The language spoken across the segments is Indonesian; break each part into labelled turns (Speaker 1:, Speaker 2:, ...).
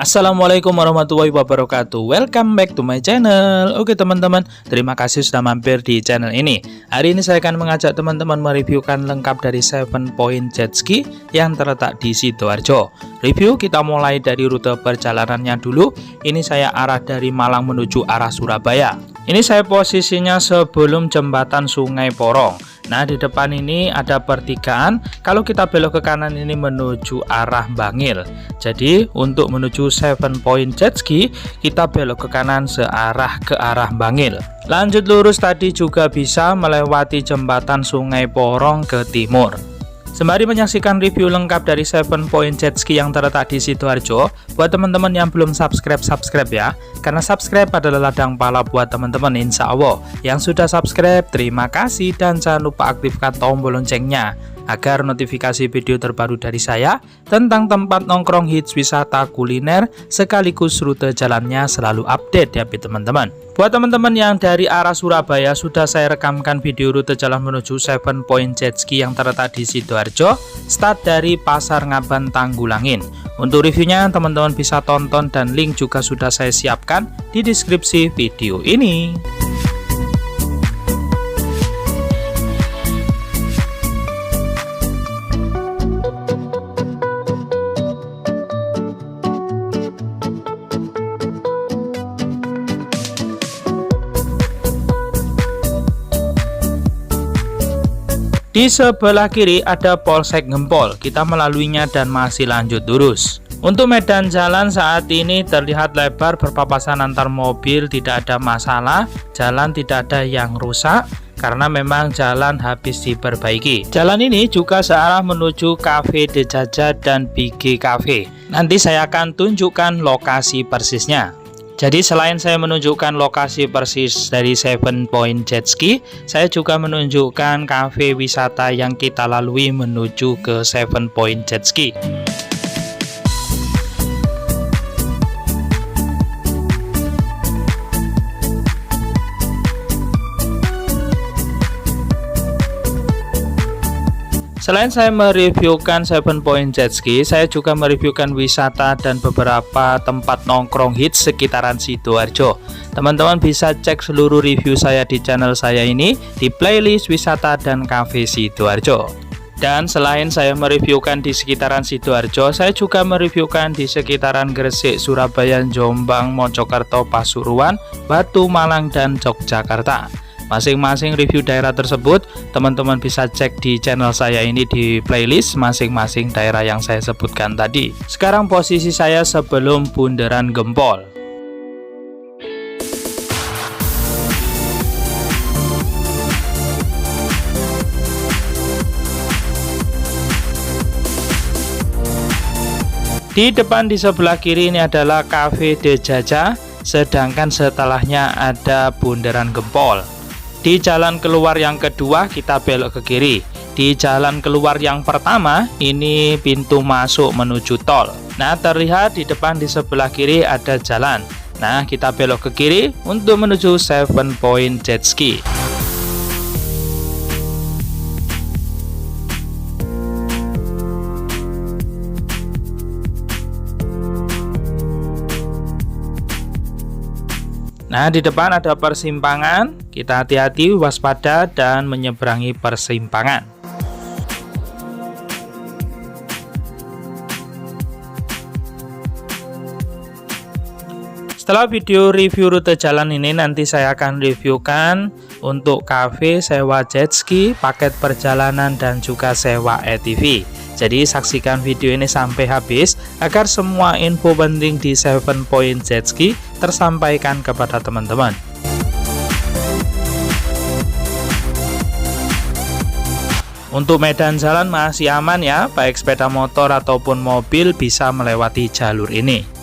Speaker 1: Assalamualaikum warahmatullahi wabarakatuh. Welcome back to my channel. Oke teman-teman, terima kasih sudah mampir di channel ini. Hari ini saya akan mengajak teman-teman mereviewkan lengkap dari 7 Point Jet Ski yang terletak di Sidoarjo. Review kita mulai dari rute perjalanannya dulu. Ini saya arah dari Malang menuju arah Surabaya. Ini saya posisinya sebelum jembatan Sungai Porong. Nah, di depan ini ada pertigaan. Kalau kita belok ke kanan ini menuju arah Bangil. Jadi, untuk menuju 7 Point Jet Ski, kita belok ke kanan searah ke arah Bangil. Lanjut lurus tadi juga bisa melewati jembatan Sungai Porong ke timur. Sembari menyaksikan review lengkap dari 7 Point Jet Ski yang terletak di Sidoarjo, buat teman-teman yang belum subscribe ya, karena subscribe adalah ladang pahala buat teman-teman insya Allah. Yang sudah subscribe, terima kasih dan jangan lupa aktifkan tombol loncengnya agar notifikasi video terbaru dari saya tentang tempat nongkrong hits wisata kuliner sekaligus rute jalannya selalu update ya teman-teman. Buat teman-teman yang dari arah Surabaya, sudah saya rekamkan video rute jalan menuju 7 Point Jet Ski yang terletak di Sidoarjo, start dari Pasar Ngaban Tanggulangin. Untuk reviewnya teman-teman bisa tonton dan link juga sudah saya siapkan di deskripsi video ini. Di sebelah kiri ada Polsek Gempol, kita melaluinya dan masih lanjut lurus. Untuk medan jalan saat ini terlihat lebar, berpapasan antar mobil, tidak ada masalah, jalan tidak ada yang rusak karena memang jalan habis diperbaiki. Jalan ini juga searah menuju Cafe De Jaja dan BG Cafe. Nanti saya akan tunjukkan lokasi persisnya. Jadi selain saya menunjukkan lokasi persis dari 7 Point Jet Ski, saya juga menunjukkan kafe wisata yang kita lalui menuju ke 7 Point Jet Ski. Selain saya mereviewkan 7 Point Jet Ski, saya juga mereviewkan wisata dan beberapa tempat nongkrong hits sekitaran Sidoarjo. Teman-teman bisa cek seluruh review saya di channel saya ini di playlist wisata dan kafe Sidoarjo. Dan selain saya mereviewkan di sekitaran Sidoarjo, saya juga mereviewkan di sekitaran Gresik, Surabaya, Jombang, Mojokerto, Pasuruan, Batu, Malang, dan Yogyakarta. Masing-masing review daerah tersebut teman-teman bisa cek di channel saya ini di playlist masing-masing daerah yang saya sebutkan tadi. Sekarang posisi saya sebelum Bundaran Gempol. Di depan di sebelah kiri ini adalah Cafe De Jaja, sedangkan setelahnya ada Bundaran Gempol. Di jalan keluar yang kedua kita belok ke kiri. Di jalan keluar yang pertama ini pintu masuk menuju tol. Nah, terlihat di depan di sebelah kiri ada jalan. Nah, kita belok ke kiri untuk menuju 7 Point Jet Ski. Nah, di depan ada persimpangan, kita hati-hati, waspada, dan menyeberangi persimpangan. Setelah video review rute jalan ini, nanti saya akan reviewkan untuk kafe, sewa jet ski, paket perjalanan, dan juga sewa ATV. Jadi saksikan video ini sampai habis agar semua info penting di 7 Point Jet Ski tersampaikan kepada teman-teman. Untuk medan jalan masih aman ya, baik sepeda motor ataupun mobil bisa melewati jalur ini.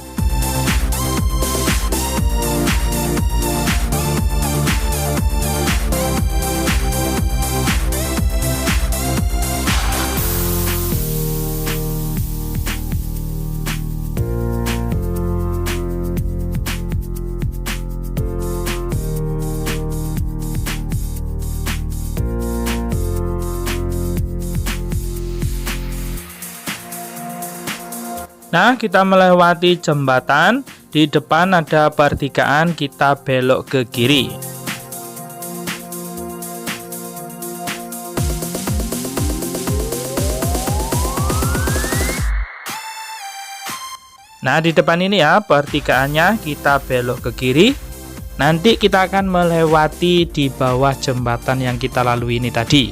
Speaker 1: Nah, kita melewati jembatan, di depan ada pertigaan, kita belok ke kiri. Nah, di depan ini ya pertigaannya, kita belok ke kiri. Nanti kita akan melewati di bawah jembatan yang kita lalui ini tadi.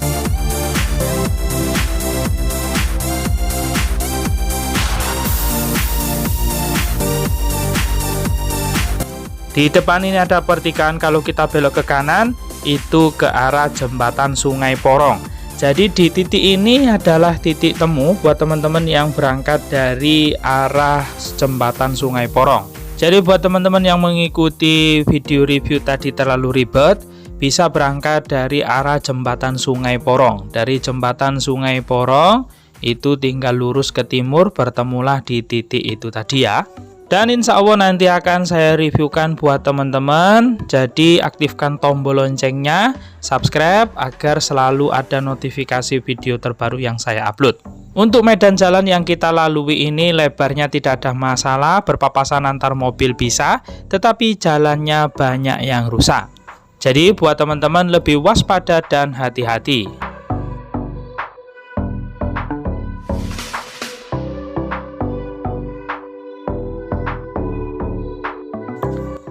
Speaker 1: Di depan ini ada pertigaan, kalau kita belok ke kanan itu ke arah jembatan Sungai Porong. Jadi di titik ini adalah titik temu buat teman-teman yang berangkat dari arah jembatan Sungai Porong. Jadi buat teman-teman yang mengikuti video review tadi terlalu ribet, bisa berangkat dari arah jembatan Sungai Porong. Dari jembatan Sungai Porong itu tinggal lurus ke timur, bertemulah di titik itu tadi ya. Dan insya Allah nanti akan saya reviewkan buat teman-teman. Jadi aktifkan tombol loncengnya, subscribe agar selalu ada notifikasi video terbaru yang saya upload. Untuk medan jalan yang kita lalui ini lebarnya tidak ada masalah, berpapasan antar mobil bisa, tetapi jalannya banyak yang rusak. Jadi buat teman-teman lebih waspada dan hati-hati.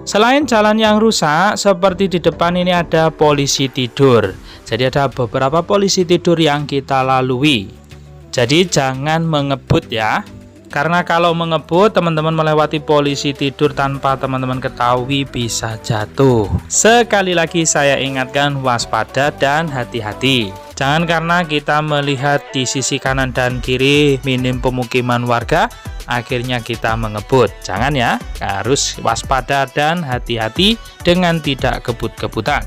Speaker 1: Selain jalan yang rusak, seperti di depan ini ada polisi tidur. Jadi ada beberapa polisi tidur yang kita lalui. Jadi jangan mengebut ya. Karena kalau mengebut, teman-teman melewati polisi tidur tanpa teman-teman ketahui bisa jatuh. Sekali lagi saya ingatkan, waspada dan hati-hati. Jangan karena kita melihat di sisi kanan dan kiri minim pemukiman warga, akhirnya kita mengebut. Jangan ya, harus waspada dan hati-hati dengan tidak kebut-kebutan.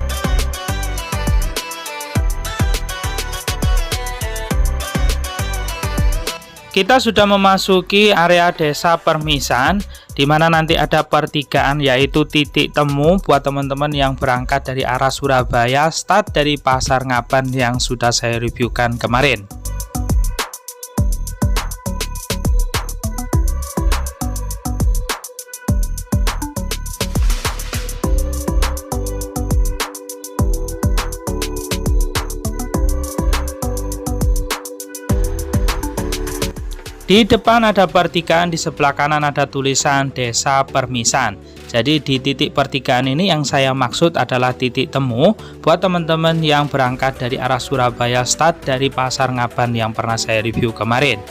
Speaker 1: Kita sudah memasuki area desa Permisan, di mana nanti ada pertigaan yaitu titik temu buat teman-teman yang berangkat dari arah Surabaya, start dari Pasar Ngaban yang sudah saya reviewkan kemarin. Di depan ada pertigaan, di sebelah kanan ada tulisan Desa Permisan. Jadi di titik pertigaan ini yang saya maksud adalah titik temu buat teman-teman yang berangkat dari arah Surabaya, start dari Pasar Ngaban yang pernah saya review kemarin.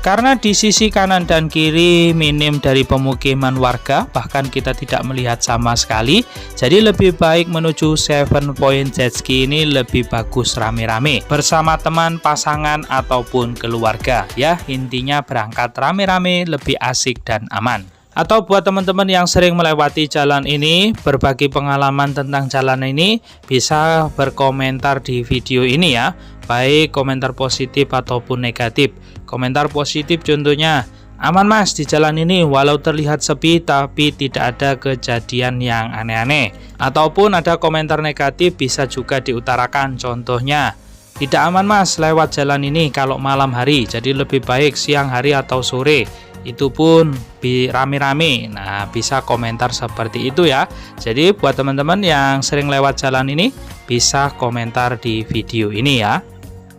Speaker 1: Karena di sisi kanan dan kiri minim dari pemukiman warga, bahkan kita tidak melihat sama sekali, jadi lebih baik menuju 7 Point Jet Ski ini lebih bagus rame-rame bersama teman, pasangan ataupun keluarga ya. Intinya berangkat rame-rame lebih asik dan aman. Atau buat teman-teman yang sering melewati jalan ini, berbagi pengalaman tentang jalan ini, bisa berkomentar di video ini ya, baik komentar positif ataupun negatif. Komentar positif contohnya, aman mas di jalan ini walau terlihat sepi tapi tidak ada kejadian yang aneh-aneh. Ataupun ada komentar negatif bisa juga diutarakan, contohnya, tidak aman mas lewat jalan ini kalau malam hari, jadi lebih baik siang hari atau sore, itu pun rame-rame. Nah, bisa komentar seperti itu ya. Jadi buat teman-teman yang sering lewat jalan ini, bisa komentar di video ini ya.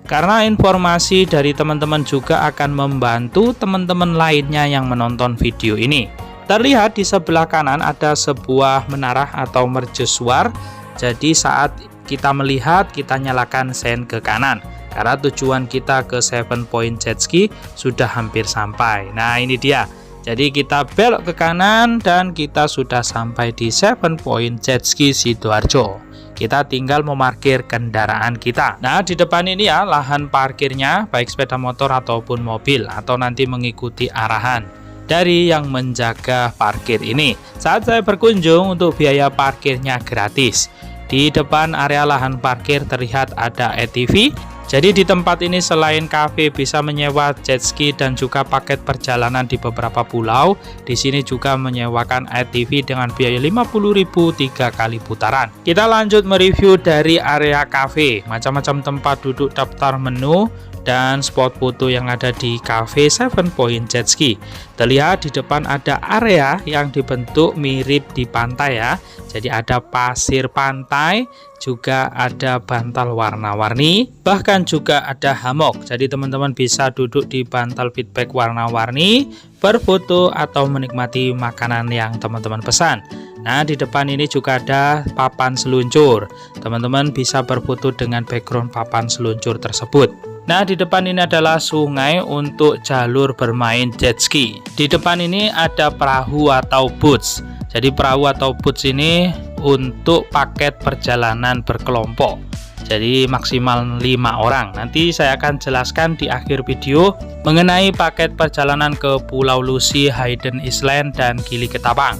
Speaker 1: Karena informasi dari teman-teman juga akan membantu teman-teman lainnya yang menonton video ini. Terlihat di sebelah kanan ada sebuah menara atau mercusuar. Jadi saat kita melihat, kita nyalakan sen ke kanan. Karena tujuan kita ke 7 Point Jet Ski sudah hampir sampai. Nah ini dia. Jadi kita belok ke kanan dan kita sudah sampai di 7 Point Jet Ski Sidoarjo. Kita tinggal memarkir kendaraan kita. Nah di depan ini ya lahan parkirnya, baik sepeda motor ataupun mobil, atau nanti mengikuti arahan dari yang menjaga parkir ini. Saat saya berkunjung, untuk biaya parkirnya gratis. Di depan area lahan parkir terlihat ada ATV. Jadi di tempat ini selain kafe bisa menyewa jet ski dan juga paket perjalanan di beberapa pulau. Di sini juga menyewakan ATV dengan biaya 50.000 3 kali putaran. Kita lanjut mereview dari area kafe. Macam-macam tempat duduk, daftar menu, dan spot foto yang ada di cafe 7 Point Jet Ski. Terlihat di depan ada area yang dibentuk mirip di pantai ya. Jadi ada pasir pantai, juga ada bantal warna-warni, bahkan juga ada hammock. Jadi teman-teman bisa duduk di bantal feedback warna-warni, berfoto atau menikmati makanan yang teman-teman pesan. Nah, di depan ini juga ada papan seluncur. Teman-teman bisa berfoto dengan background papan seluncur tersebut. Nah, di depan ini adalah sungai untuk jalur bermain jet ski. Di depan ini ada perahu atau boats. Jadi perahu atau boats ini untuk paket perjalanan berkelompok. Jadi maksimal 5 orang. Nanti saya akan jelaskan di akhir video mengenai paket perjalanan ke Pulau Lucy, Hayden Island, dan Gili Ketapang.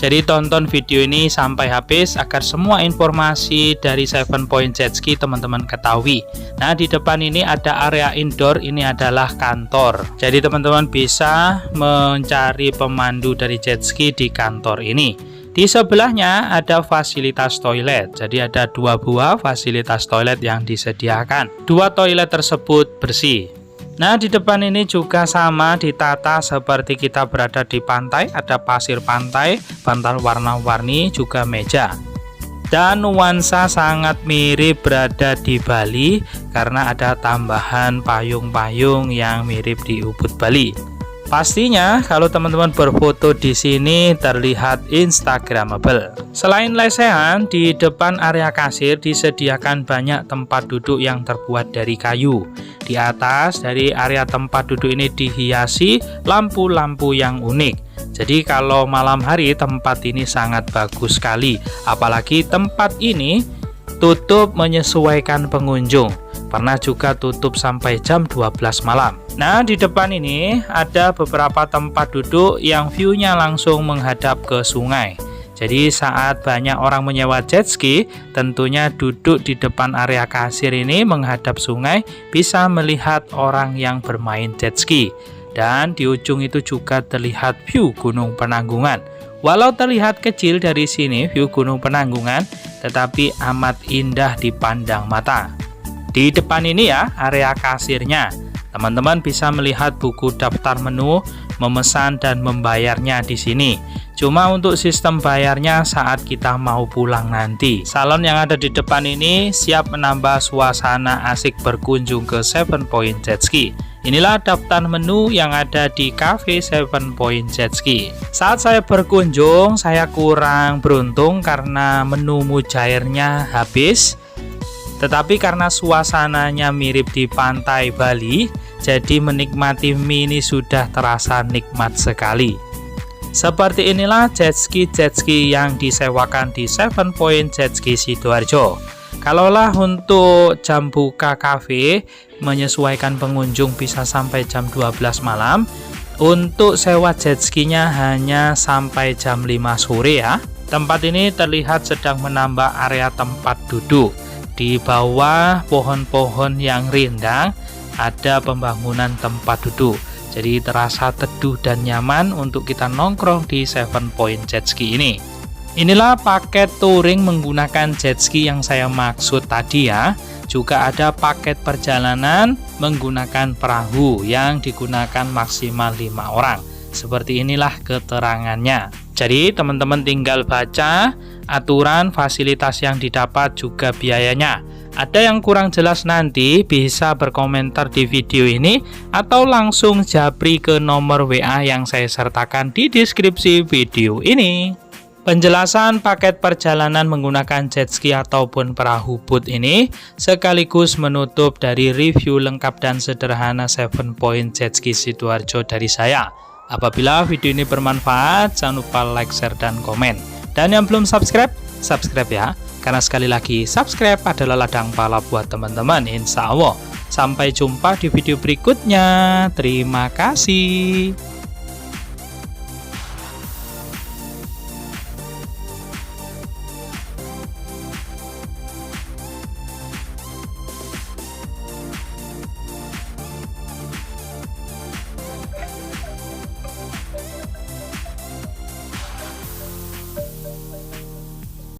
Speaker 1: Jadi tonton video ini sampai habis agar semua informasi dari 7 Point Jet Ski teman-teman ketahui. Nah, di depan ini ada area indoor, ini adalah kantor. Jadi teman-teman bisa mencari pemandu dari jet ski di kantor ini. Di sebelahnya ada fasilitas toilet. Jadi ada 2 buah fasilitas toilet yang disediakan. 2 toilet tersebut bersih. Nah, di depan ini juga sama ditata seperti kita berada di pantai. Ada pasir pantai, bantal warna-warni, juga meja. Dan nuansa sangat mirip berada di Bali karena ada tambahan payung-payung yang mirip di Ubud Bali. Pastinya kalau teman-teman berfoto di sini terlihat instagramable. Selain lesehan, di depan area kasir disediakan banyak tempat duduk yang terbuat dari kayu. Di atas dari area tempat duduk ini dihiasi lampu-lampu yang unik. Jadi kalau malam hari tempat ini sangat bagus sekali. Apalagi tempat ini tutup menyesuaikan pengunjung. Pernah juga tutup sampai jam 12 malam. Nah, di depan ini ada beberapa tempat duduk yang view-nya langsung menghadap ke sungai. Jadi saat banyak orang menyewa jet ski, tentunya duduk di depan area kasir ini menghadap sungai bisa melihat orang yang bermain jet ski. Dan di ujung itu juga terlihat view Gunung Penanggungan. Walau terlihat kecil dari sini view Gunung Penanggungan, tetapi amat indah dipandang mata. Di depan ini ya area kasirnya. Teman-teman bisa melihat buku daftar menu, memesan dan membayarnya di sini. Cuma untuk sistem bayarnya saat kita mau pulang nanti. Salon yang ada di depan ini siap menambah suasana asik berkunjung ke 7 Point Jet Ski. Inilah daftar menu yang ada di cafe 7 Point Jet Ski. Saat saya berkunjung, saya kurang beruntung karena menu mujairnya habis. Tetapi karena suasananya mirip di pantai Bali, jadi menikmati mie ini sudah terasa nikmat sekali. Seperti inilah jet ski yang disewakan di 7 Point Jet Ski Sidoarjo. Kalaulah untuk jam buka kafe menyesuaikan pengunjung bisa sampai jam 12 malam, untuk sewa jet skinya hanya sampai jam 5 sore ya. Tempat ini terlihat sedang menambah area tempat duduk. Di bawah pohon-pohon yang rindang ada pembangunan tempat duduk. Jadi terasa teduh dan nyaman untuk kita nongkrong di 7 Point Jet Ski ini. Inilah paket touring menggunakan jet ski yang saya maksud tadi ya. Juga ada paket perjalanan menggunakan perahu yang digunakan maksimal 5 orang. Seperti inilah keterangannya. Jadi teman-teman tinggal baca aturan fasilitas yang didapat juga biayanya. Ada yang kurang jelas nanti bisa berkomentar di video ini atau langsung japri ke nomor WA yang saya sertakan di deskripsi video ini. Penjelasan paket perjalanan menggunakan jet ski ataupun perahu boat ini sekaligus menutup dari review lengkap dan sederhana 7 Point Jet Ski Sidoarjo dari saya. Apabila video ini bermanfaat, jangan lupa like, share, dan komen. Dan yang belum subscribe, subscribe ya. Karena sekali lagi, subscribe adalah ladang pahala buat teman-teman, insya Allah. Sampai jumpa di video berikutnya. Terima kasih.